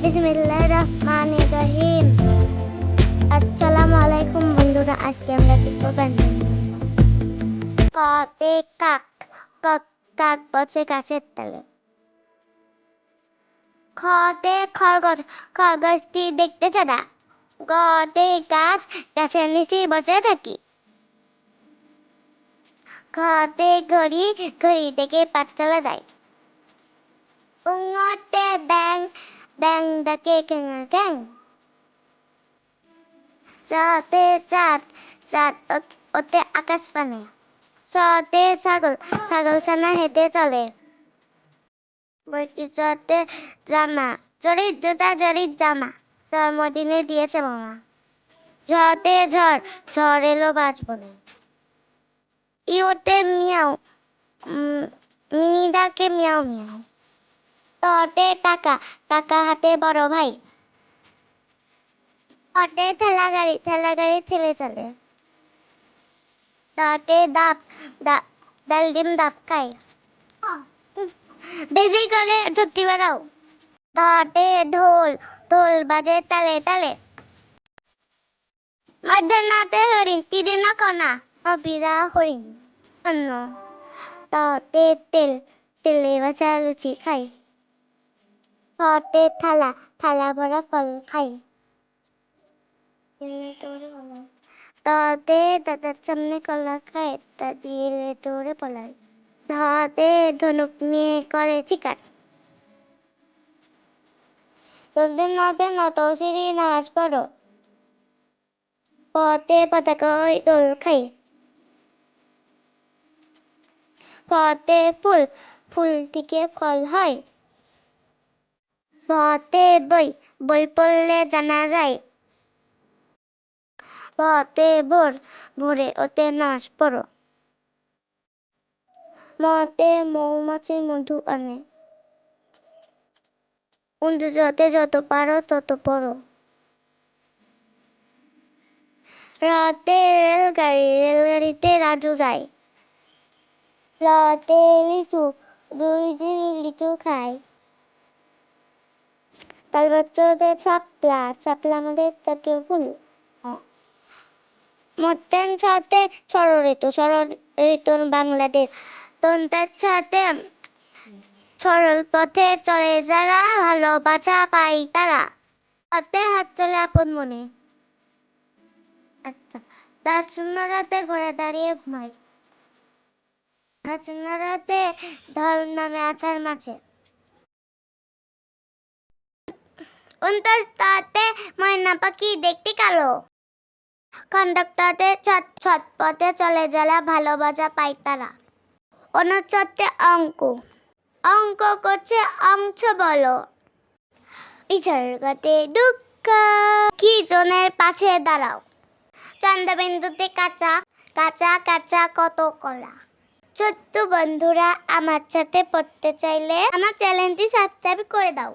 বিসমিল্লাহির রহমানির রহিম। আসসালামু আলাইকুম বন্ধুরা, আজকে আমরা শিখব ব্যঞ্জন। ক তে কাক, কক কাক বসে গাছের তলে। খ তে খরগোশ, খরগোশটি দেখতে চাঁদা। গ তে গাছ, গাছের নিচে বসে থাকি। ঘ তে ঘড়ি, ঘড়ি থেকে পাঠশালা যায়। ঙ তে ব্যাং, ব্যাং ডাকে ক্যাং ক্যাং। চ তে চাঁদ, চাঁদ ওতে আকাশ পানে। ছ তে ছাগল, ছাগল ছানা হেঁটে চলে। চ তে জামা, জরির জুতা জরির জামা, জন্মদিনে দিয়েছে মামা। ঝ তে ঝড়, ঝড় এলো বাজ বনে। ইউ তে মিয়াও, মিনি ডাকে মিয়াও মিয়াও। ট তে টাকা, টাকা হাতে বড় ভাই। ঠ তে ঠেলা গাড়ি, ঠেলা গাড়ি ঠেলে চলে। ড তে ডাব, ডাল ডিম ডাব খায়। বেশি করে ঝুঁকি বাড়াও। ঢ তে ঢোল, ঢোল বাজে তালে তালে। মধ্যনাতে হরিণ, তীরে না কণা, অবিরা হরিণ। অন্য। ত তে তেল, তেলে ভাজা লুচি খাই। থ তে থালা, থালা ভরা ফল খাই। ত তে দাদার সামনে কলা খায়, দাদি এলে দৌড়ে পলায়। ধ তে ধনুক নিয়ে করে শিকার। তোদের নতে নত সিঁড়ি নাচ পড়ো। প তে পতাকা দোল খাই। ফ তে ফুল, ফুল থেকে ফল হয়। ব তে বই, বই পড়লে জানা যায়। ভ তে ভোর, ভোরে ওতে নাচ পড়ো। ম তে মৌমাছির মধু আনে। যতে যত পারো তত পড়ো। র তে রেলগাড়ি, রেলগাড়িতে রাজু যায়। ল তে লিচু, দুই জিবি লিচু খায়। তালবচ্চতে শাপলা, শাপলা আমাদের জাতীয় ফুল। মধ্যাহ্ন ছতে ষড় ঋতু, ষড় ঋতু বাংলাদেশ। দন্তের ছতে সরল পথে চলে যারা, ভালোবাসা পাই তারা। হাতে হাত চলে আপন মনে। আচ্ছা। রাত শূন্য রাতে ঘরে দাঁড়িয়ে ঘুমাই। রাত শূন্য রাতে ঢল নামে আছাড় মাছে। 29 তাতে ময়না পাখি দেখতে কালো। কন্ডাক্টরতে ছট পথে চলে যারা, ভালোবাসা পাই তারা। 29 অঙ্ক, অঙ্ক করছে অংশ বলো। বিসর্গতে দুঃখ, কি জনের পাশে দাঁড়াও। চন্দ্রবিন্দুতে কাঁচা, কাঁচা কাঁচা কত কলা। ছোট্ট বন্ধুরা, আমার সাথে পড়তে চাইলে আমার চ্যানেলটি সাবস্ক্রাইব করে দাও।